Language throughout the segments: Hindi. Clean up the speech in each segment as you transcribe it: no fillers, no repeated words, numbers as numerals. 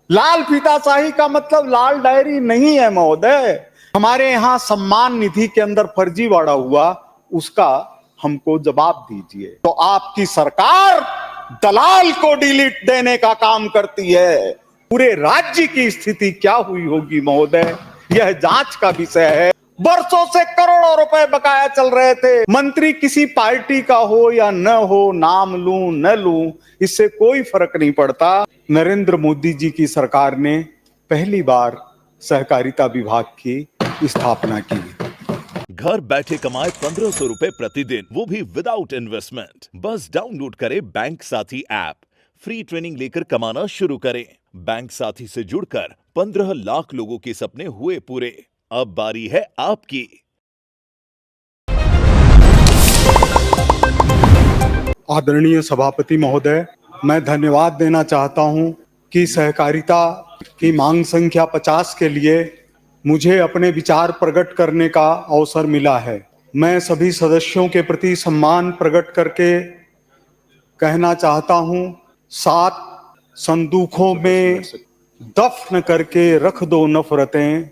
लाल फीताशाही का मतलब लाल डायरी नहीं है महोदय। हमारे यहाँ सम्मान निधि के अंदर फर्जीवाड़ा हुआ, उसका हमको जवाब दीजिए। तो आपकी सरकार दलाल को डिलीट देने का काम करती है। पूरे राज्य की स्थिति क्या हुई होगी महोदय, यह जांच का विषय है। बरसों से करोड़ों रुपए बकाया चल रहे थे। मंत्री किसी पार्टी का हो या न हो, नाम लूं न लूं, इससे कोई फर्क नहीं पड़ता। नरेंद्र मोदी जी की सरकार ने पहली बार सहकारिता विभाग की स्थापना की। घर बैठे कमाए 1500 रुपए प्रतिदिन, वो भी विदाउट इन्वेस्टमेंट। बस डाउनलोड करें बैंक साथी ऐप, फ्री ट्रेनिंग लेकर कमाना शुरू करें। बैंक साथी से जुड़कर 15 लाख लोगों के सपने हुए पूरे। अब बारी है आपकी। आदरणीय सभापति महोदय, मैं धन्यवाद देना चाहता हूं कि सहकारिता की मांग संख्या 50 के लिए मुझे अपने विचार प्रकट करने का अवसर मिला है। मैं सभी सदस्यों के प्रति सम्मान प्रकट करके कहना चाहता हूं, 7 संदूकों में दफन करके रख दो नफरतें,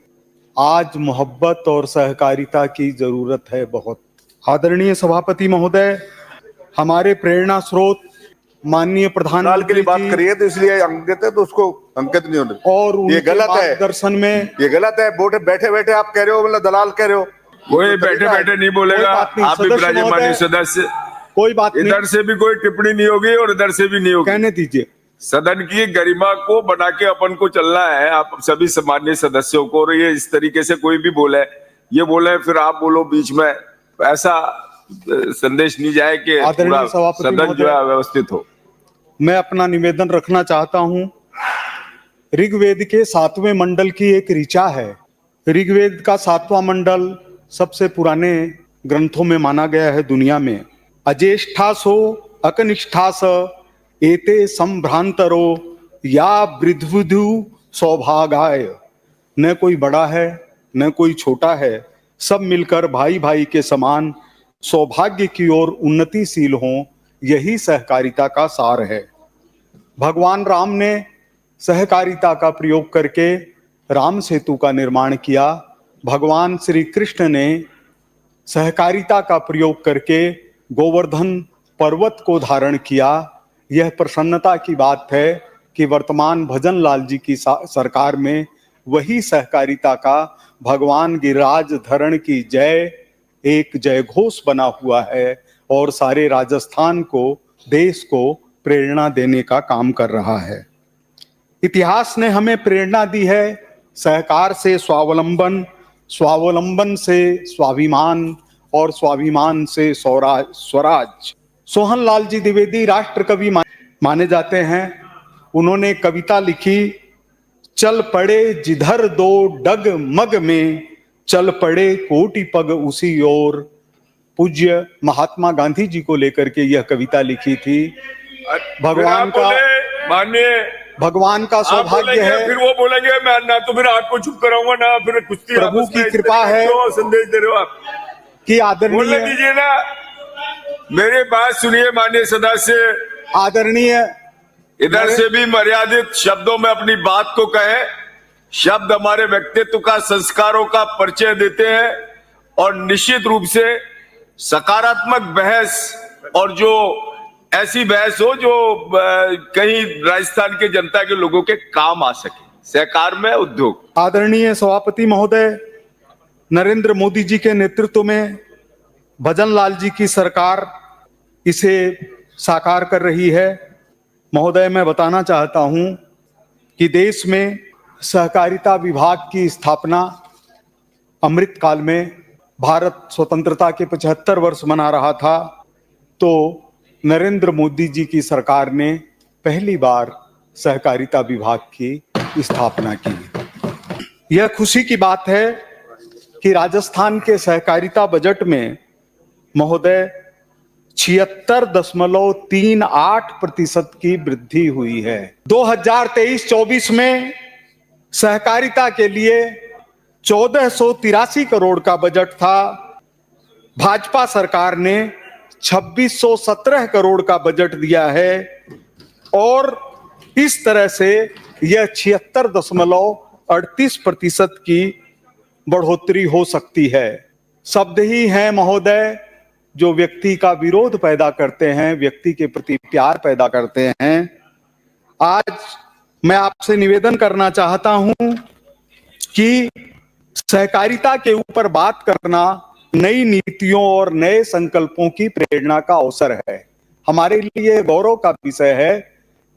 आज मोहब्बत और सहकारिता की जरूरत है बहुत। आदरणीय सभापति महोदय, हमारे प्रेरणा स्रोत माननीय प्रधानमंत्री के लिए बात करिए तो इसलिए अंक देते तो उसको अंकित नहीं होने, और ये गलत है। दर्शन में ये गलत है। बैठे बैठे आप कह रहे हो, मतलब दलाल कह रहे हो। कोई बैठे बैठे नहीं बोलेगा। आप भी विराजमान सदस्य, कोई बात नहीं, इधर से भी कोई टिप्पणी नहीं होगी और इधर से भी नहीं होगी। कहने दीजिए। सदन की गरिमा को बना के अपन को चलना है, आप सभी सामान्य सदस्यों को। और ये इस तरीके से कोई भी बोले, ये बोले फिर आप बोलो बीच में, ऐसा संदेश नहीं जाए कि सदन जो है व्यवस्थित हो। मैं अपना निवेदन रखना चाहता हूं। ऋग्वेद के 7वें मंडल की एक ऋचा है। ऋग्वेद का 7वां मंडल सबसे पुराने ग्रंथों में माना गया है दुनिया में। अजेष्ठासो अकनिष्ठास एते संभ्रांतरो या वृद्धवधु सौभागाय। न कोई बड़ा है न कोई छोटा है, सब मिलकर भाई भाई के समान सौभाग्य की ओर उन्नतिशील हों, यही सहकारिता का सार है। भगवान राम ने सहकारिता का प्रयोग करके राम सेतु का निर्माण किया। भगवान श्री कृष्ण ने सहकारिता का प्रयोग करके गोवर्धन पर्वत को धारण किया। यह प्रसन्नता की बात है कि वर्तमान भजन लाल जी की सरकार में वही सहकारिता का भगवान गिरिराज धरण की जय एक जय घोष बना हुआ है और सारे राजस्थान को, देश को प्रेरणा देने का काम कर रहा है। इतिहास ने हमें प्रेरणा दी है सहकार से स्वावलंबन, स्वावलंबन से स्वाभिमान और स्वाभिमान से स्वराज। सोहन लाल जी द्विवेदी राष्ट्र कवि माने जाते हैं। उन्होंने कविता लिखी, चल पड़े जिधर दो डग मग में, चल पड़े कोटि पग उसी ओर। पूज्य महात्मा गांधी जी को लेकर के यह कविता लिखी थी। भगवान का माननीय भगवान का सौभाग्य है, फिर वो बोलेंगे मैं ना तो फिर आपको चुप कराऊंगा ना फिर कुश्ती। प्रभु की कृपा है। तो संदेश दे रहे हो आप कि आदरणीय, बोलने दीजिए ना, मेरे बात सुनिए माननीय सदस्य। आदरणीय इधर से भी मर्यादित शब्दों में अपनी बात को कहे। शब्द हमारे व्यक्तित्व का, संस्कारों का परिचय देते हैं और निश्चित रूप से सकारात्मक बहस, और जो ऐसी बहस हो जो कहीं राजस्थान के जनता के लोगों के काम आ सके। सहकार में उद्योग। आदरणीय सभापति महोदय, नरेंद्र मोदी जी के नेतृत्व में भजन लाल जी की सरकार इसे साकार कर रही है। महोदय, मैं बताना चाहता हूं कि देश में सहकारिता विभाग की स्थापना अमृत काल में, भारत स्वतंत्रता के 75 वर्ष मना रहा था, तो नरेंद्र मोदी जी की सरकार ने पहली बार सहकारिता विभाग की स्थापना की। यह खुशी की बात है कि राजस्थान के सहकारिता बजट में महोदय 76.38% की वृद्धि हुई है। 2023-24 में सहकारिता के लिए 1483 करोड़ का बजट था। भाजपा सरकार ने 2617 करोड़ का बजट दिया है और इस तरह से यह 76.38% की बढ़ोतरी हो सकती है। शब्द ही हैं महोदय जो व्यक्ति का विरोध पैदा करते हैं, व्यक्ति के प्रति प्यार पैदा करते हैं। आज मैं आपसे निवेदन करना चाहता हूं कि सहकारिता के ऊपर बात करना नई नीतियों और नए संकल्पों की प्रेरणा का अवसर है। हमारे लिए गौरव का विषय है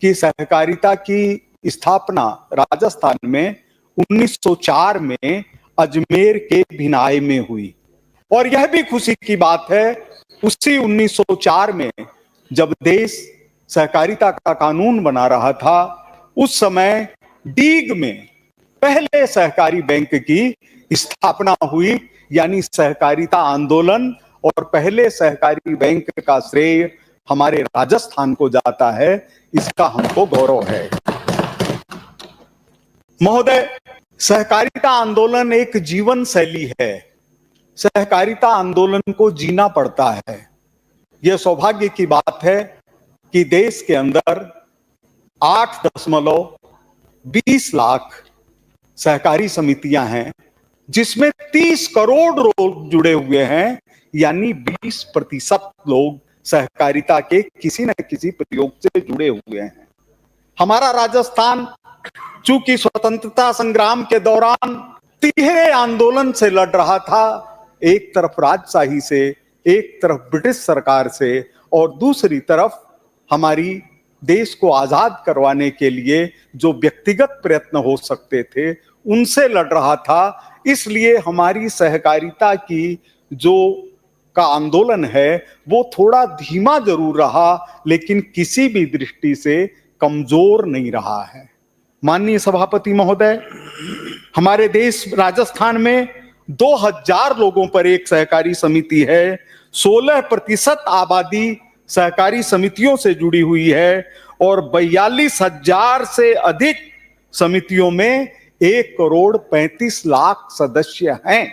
कि सहकारिता की स्थापना राजस्थान में 1904 में अजमेर के भिनाई में हुई और यह भी खुशी की बात है उसी 1904 में जब देश सहकारिता का कानून बना रहा था उस समय डीग में पहले सहकारी बैंक की स्थापना हुई, यानी सहकारिता आंदोलन, और पहले सहकारी बैंक का श्रेय हमारे राजस्थान को जाता है। इसका हमको गौरव है। महोदय, सहकारिता आंदोलन एक जीवन शैली है। सहकारिता आंदोलन को जीना पड़ता है। यह सौभाग्य की बात है कि देश के अंदर 8.20 लाख सहकारी समितियां हैं, जिसमें 30 करोड़ लोग जुड़े हुए हैं, यानी 20% लोग सहकारिता के किसी न किसी प्रयोग से जुड़े हुए हैं। हमारा राजस्थान चूंकि स्वतंत्रता संग्राम के दौरान तिहरे आंदोलन से लड़ रहा था, एक तरफ राजशाही से, एक तरफ ब्रिटिश सरकार से और दूसरी तरफ हमारी देश को आजाद करवाने के लिए जो व्यक्तिगत प्रयत्न हो सकते थे उनसे लड़ रहा था। इसलिए हमारी सहकारिता की जो का आंदोलन है वो थोड़ा धीमा जरूर रहा, लेकिन किसी भी दृष्टि से कमजोर नहीं रहा है। माननीय सभापति महोदय, हमारे देश राजस्थान में 2000 लोगों पर एक सहकारी समिति है। 16% आबादी सहकारी समितियों से जुड़ी हुई है और 42,000 से अधिक समितियों में 1,35,00,000 सदस्य हैं।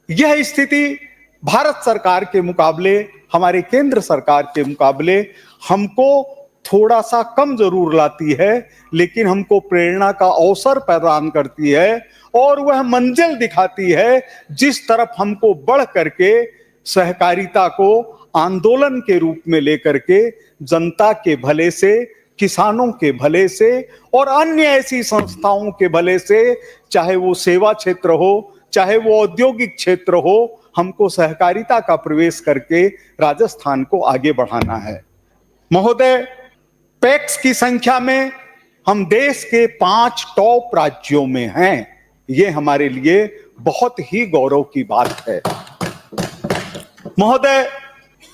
यह स्थिति भारत सरकार के मुकाबले, हमारे केंद्र सरकार के मुकाबले हमको थोड़ा सा कम जरूर लाती है, लेकिन हमको प्रेरणा का अवसर प्रदान करती है और वह मंजिल दिखाती है जिस तरफ हमको बढ़ करके सहकारिता को आंदोलन के रूप में लेकर के जनता के भले से, किसानों के भले से और अन्य ऐसी संस्थाओं के भले से, चाहे वो सेवा क्षेत्र हो, चाहे वो औद्योगिक क्षेत्र हो, हमको सहकारिता का प्रवेश करके राजस्थान को आगे बढ़ाना है। महोदय, पैक्स की संख्या में हम देश के 5 टॉप राज्यों में हैं। ये हमारे लिए बहुत ही गौरव की बात है। महोदय,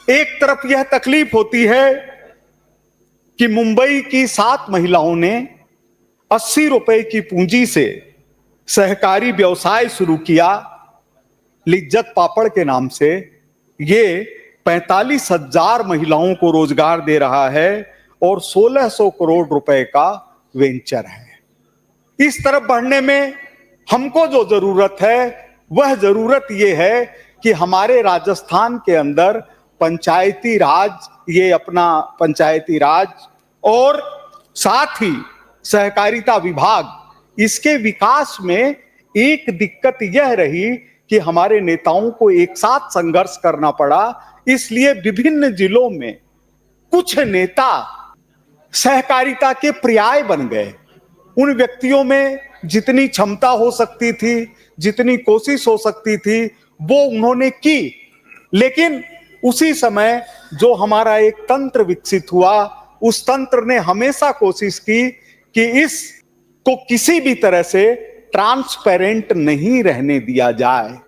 एक तरफ यह तकलीफ होती है कि मुंबई की 7 महिलाओं ने 80 रुपए की पूंजी से सहकारी व्यवसाय शुरू किया लिज्जत पापड़ के नाम से। ये 45,000 महिलाओं को रोजगार दे रहा है और 1600 करोड़ रुपए का वेंचर है। इस तरफ बढ़ने में हमको जो जरूरत है वह जरूरत यह है कि हमारे राजस्थान के अंदर पंचायती राज, ये अपना पंचायती राज और साथ ही सहकारिता विभाग, इसके विकास में एक दिक्कत यह रही कि हमारे नेताओं को एक साथ संघर्ष करना पड़ा। इसलिए विभिन्न जिलों में कुछ नेता सहकारिता के पर्याय बन गए। उन व्यक्तियों में जितनी क्षमता हो सकती थी, जितनी कोशिश हो सकती थी, वो उन्होंने की, लेकिन उसी समय जो हमारा एक तंत्र विकसित हुआ, उस तंत्र ने हमेशा कोशिश की कि इसको किसी भी तरह से ट्रांसपेरेंट नहीं रहने दिया जाए।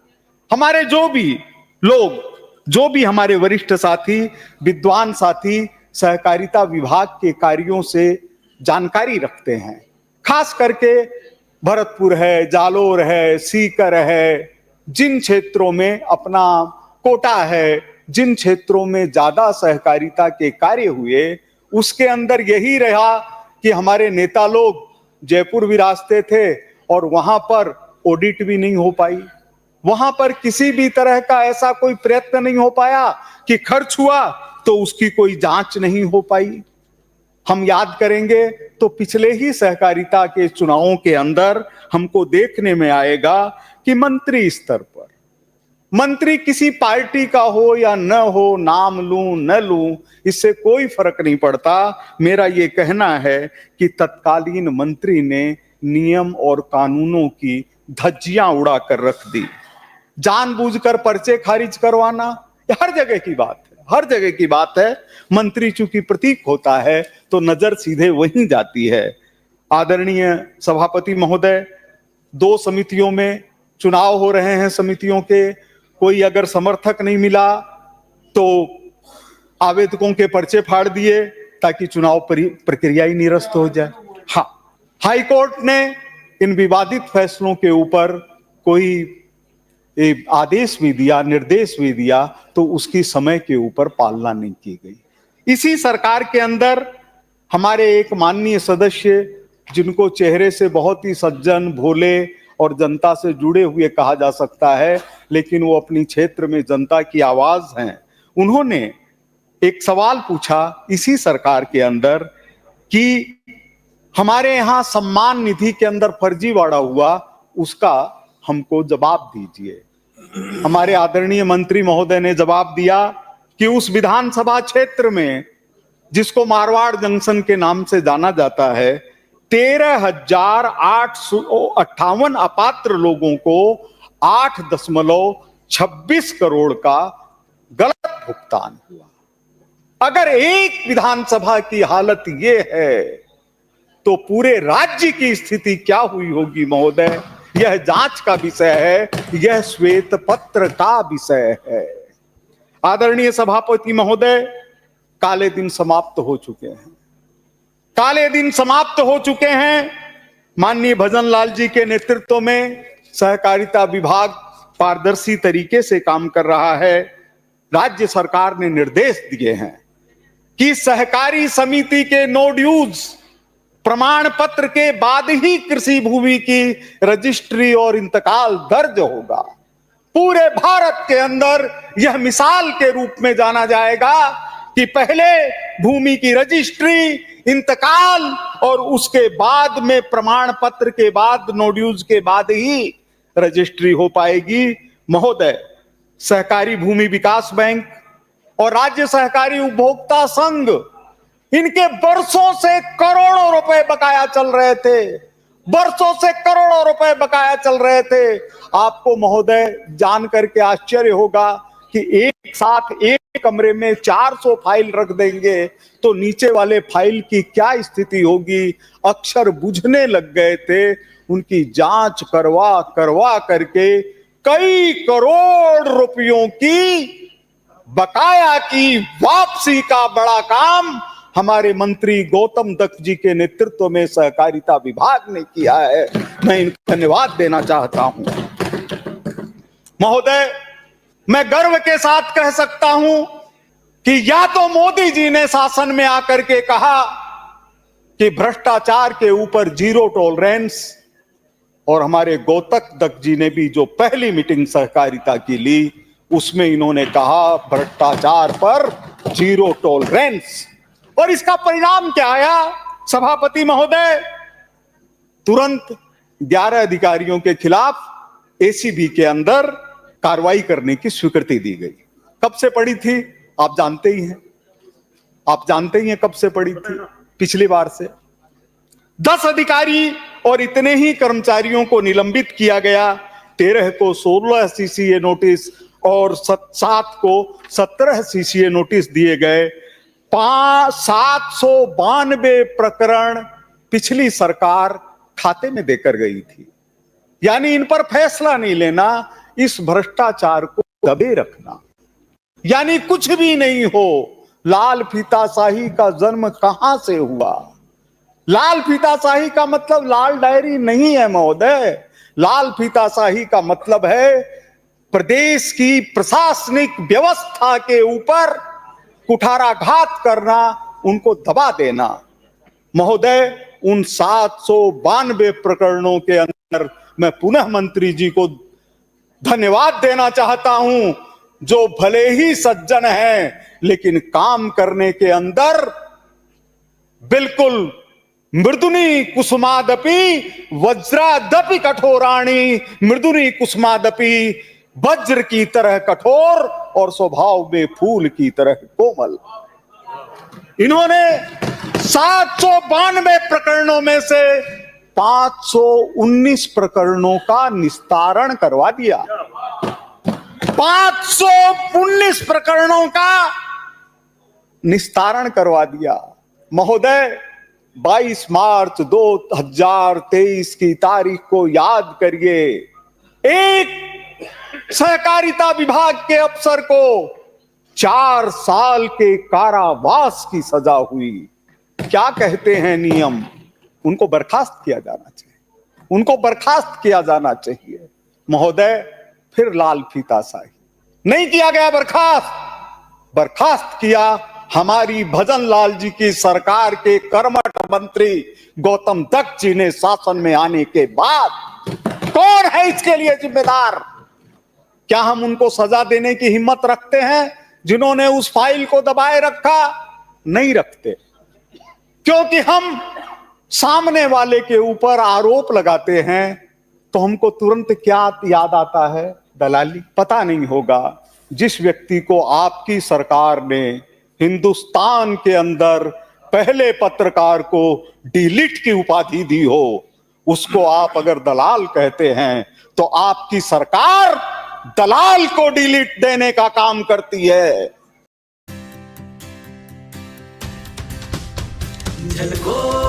हमारे जो भी लोग, जो भी हमारे वरिष्ठ साथी, विद्वान साथी सहकारिता विभाग के कार्यों से जानकारी रखते हैं, खास करके भरतपुर है, जालोर है, सीकर है, जिन क्षेत्रों में अपना कोटा है, जिन क्षेत्रों में ज्यादा सहकारिता के कार्य हुए, उसके अंदर यही रहा कि हमारे नेता लोग जयपुर विरासते थे और वहां पर ऑडिट भी नहीं हो पाई। वहां पर किसी भी तरह का ऐसा कोई प्रयत्न नहीं हो पाया कि खर्च हुआ तो उसकी कोई जांच नहीं हो पाई। हम याद करेंगे तो पिछले ही सहकारिता के चुनावों के अंदर हमको देखने में आएगा कि मंत्री स्तर पर, मंत्री किसी पार्टी का हो या न हो, नाम लूं न लूं, इससे कोई फर्क नहीं पड़ता। मेरा ये कहना है कि तत्कालीन मंत्री ने नियम और कानूनों की धज्जियां उड़ा कर रख दी। जानबूझकर पर्चे खारिज करवाना, ये हर जगह की बात है, हर जगह की बात है। मंत्री चूंकि प्रतीक होता है तो नजर सीधे वहीं जाती है। आदरणीय सभापति महोदय, 2 समितियों में चुनाव हो रहे हैं, समितियों के कोई अगर समर्थक नहीं मिला तो आवेदकों के पर्चे फाड़ दिए ताकि चुनाव प्रक्रिया ही निरस्त हो जाए। हाँ, हाईकोर्ट ने इन विवादित फैसलों के ऊपर कोई आदेश भी दिया, निर्देश भी दिया, तो उसकी समय के ऊपर पालना नहीं की गई। इसी सरकार के अंदर हमारे एक माननीय सदस्य, जिनको चेहरे से बहुत ही सज्जन, भोले और जनता से जुड़े हुए कहा जा सकता है, लेकिन वो अपनी क्षेत्र में जनता की आवाज हैं, उन्होंने एक सवाल पूछा इसी सरकार के अंदर कि हमारे यहां सम्मान निधि के अंदर फर्जीवाड़ा हुआ, उसका हमको जवाब दीजिए। हमारे आदरणीय मंत्री महोदय ने जवाब दिया कि उस विधानसभा क्षेत्र में, जिसको मारवाड़ जंक्शन के नाम से जाना जाता है, 13,858 अपात्र लोगों को 8.26 करोड़ का गलत भुगतान हुआ। अगर एक विधानसभा की हालत ये है तो पूरे राज्य की स्थिति क्या हुई होगी महोदय? यह जांच का विषय है, यह श्वेत पत्र का विषय है। आदरणीय सभापति महोदय, काले दिन समाप्त हो चुके हैं, काले दिन समाप्त हो चुके हैं। माननीय भजन लाल जी के नेतृत्व में सहकारिता विभाग पारदर्शी तरीके से काम कर रहा है। राज्य सरकार ने निर्देश दिए हैं कि सहकारी समिति के नो ड्यूज प्रमाण पत्र के बाद ही कृषि भूमि की रजिस्ट्री और इंतकाल दर्ज होगा। पूरे भारत के अंदर यह मिसाल के रूप में जाना जाएगा कि पहले भूमि की रजिस्ट्री, इंतकाल और उसके बाद में प्रमाण पत्र के बाद, नो ड्यूज के बाद ही रजिस्ट्री हो पाएगी। महोदय, सहकारी भूमि विकास बैंक और राज्य सहकारी उपभोक्ता संघ, इनके वर्षों से करोड़ों रुपए बकाया चल रहे थे, वर्षों से करोड़ों रुपए बकाया चल रहे थे। आपको महोदय जान करके आश्चर्य होगा कि एक साथ एक कमरे में 400 फाइल रख देंगे तो नीचे वाले फाइल की क्या स्थिति होगी। अक्षर बुझने लग गए थे। उनकी जांच करवा करवा करके कई करोड़ रुपयों की बकाया की वापसी का बड़ा काम हमारे मंत्री गौतम दत्त जी के नेतृत्व में सहकारिता विभाग ने किया है। मैं इनको धन्यवाद देना चाहता हूं। महोदय, मैं गर्व के साथ कह सकता हूं कि या तो मोदी जी ने शासन में आकर के कहा कि भ्रष्टाचार के ऊपर जीरो टॉलरेंस, और हमारे गौतम दत्त जी ने भी जो पहली मीटिंग सहकारिता की ली उसमें इन्होंने कहा भ्रष्टाचार पर जीरो टॉलरेंस। और इसका परिणाम क्या आया सभापति महोदय? तुरंत 11 अधिकारियों के खिलाफ एसीबी के अंदर कार्रवाई करने की स्वीकृति दी गई। कब से पड़ी थी आप जानते ही हैं, आप जानते ही हैं कब से पड़ी थी, पिछली बार से। 10 अधिकारी और इतने ही कर्मचारियों को निलंबित किया गया। 13 को 16 सीसीए नोटिस और 7 को 17 सीसीए नोटिस दिए गए। 792 प्रकरण पिछली सरकार खाते में देकर गई थी। यानी इन पर फैसला नहीं लेना, इस भ्रष्टाचार को दबे रखना, यानी कुछ भी नहीं हो। लाल फीताशाही का जन्म कहां से हुआ? लाल फीताशाही का मतलब लाल डायरी नहीं है महोदय। लाल फीताशाही का मतलब है प्रदेश की प्रशासनिक व्यवस्था के ऊपर कुठाराघात करना, उनको दबा देना। महोदय, उन 792 प्रकरणों के अंदर मैं पुनः मंत्री जी को धन्यवाद देना चाहता हूं, जो भले ही सज्जन हैं लेकिन काम करने के अंदर बिल्कुल मृदुनी कुसुमादपि वज्रादपि कठोराणी, मृदुनी कुसुमादपि वज्र की तरह कठोर और स्वभाव में फूल की तरह कोमल। इन्होंने 792 प्रकरणों में से 519 प्रकरणों का निस्तारण करवा दिया। 519 प्रकरणों का निस्तारण करवा दिया। महोदय, 22 मार्च 2023 की तारीख को याद करिए। एक सहकारिता विभाग के अफसर को 4 साल के कारावास की सजा हुई। क्या कहते हैं नियम? उनको बर्खास्त किया जाना चाहिए, उनको बर्खास्त किया जाना चाहिए। महोदय, फिर लाल फीता शाही नहीं किया गया, बर्खास्त किया हमारी भजन लाल जी की सरकार के कर्मठ मंत्री गौतम दत्त जी ने शासन में आने के बाद। कौन है इसके लिए जिम्मेदार? क्या हम उनको सजा देने की हिम्मत रखते हैं जिन्होंने उस फाइल को दबाए रखा? नहीं रखते, क्योंकि हम सामने वाले के ऊपर आरोप लगाते हैं तो हमको तुरंत क्या याद आता है? दलाली। पता नहीं होगा जिस व्यक्ति को आपकी सरकार ने हिंदुस्तान के अंदर पहले पत्रकार को डिलीट की उपाधि दी हो, उसको आप अगर दलाल कहते हैं तो आपकी सरकार दलाल को डिलीट देने का काम करती है। झलको